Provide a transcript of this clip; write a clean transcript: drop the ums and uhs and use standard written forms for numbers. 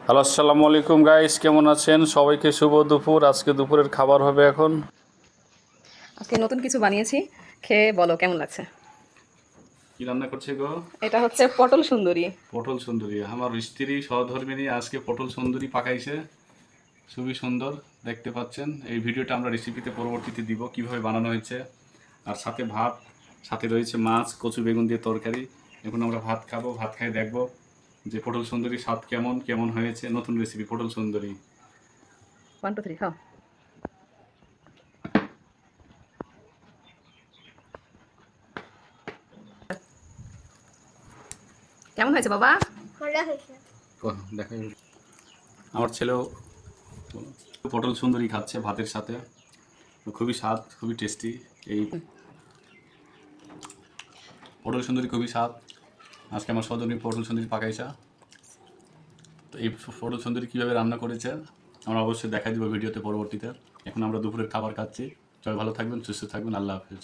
Hello, আসসালামু আলাইকুম guys, কেমন আছেন? সবাইকে শুভ দুপুর। আজকে দুপুরের খাবার হবে এখন। আজকে নতুন কিছু বানিয়েছি, খেয়ে বলো কেমন লাগছে। কি রান্না করছে গো? এটা হচ্ছে পটল সুন্দরী। পটল সুন্দরী। আমার স্ত্রী সহধর্মিণী আজকে পটল সুন্দরী পাকাইছে, খুবই সুন্দর দেখতে পাচ্ছেন। এই ভিডিওটা আমরা রেসিপিতে পরবর্তীতে দিব কিভাবে বানানো হয়েছে। আর সাথে ভাত, সাথে রয়েছে মাছ, কচু বেগুন দিয়ে তরকারি। এখন আমরা ভাত খাবো, ভাত খাই দেখবো যে পটল সুন্দরী স্বাদ কেমন কেমন হয়েছে। নতুন রেসিপি পটল সুন্দরী। 1 2 3 খাও। কেমন হয়েছে বাবা? মজা হয়েছে। দেখা আমার ছেলেও পটল সুন্দরী খাচ্ছে ভাতের সাথে। খুবই স্বাদ, খুবই টেস্টি। এই পটল সুন্দরী খুবই স্বাদ। আজকে আমার সহধর্মী পটল সুন্দরী পাকাইছা। তো এই পটল সুন্দরী কীভাবে রান্না করেছে আমরা অবশ্যই দেখা দিব ভিডিওতে পরবর্তীতে। এখন আমরা দুপুরের খাবার খাচ্ছি। সবাই ভালো থাকবেন, সুস্থ থাকবেন। আল্লাহ হাফেজ।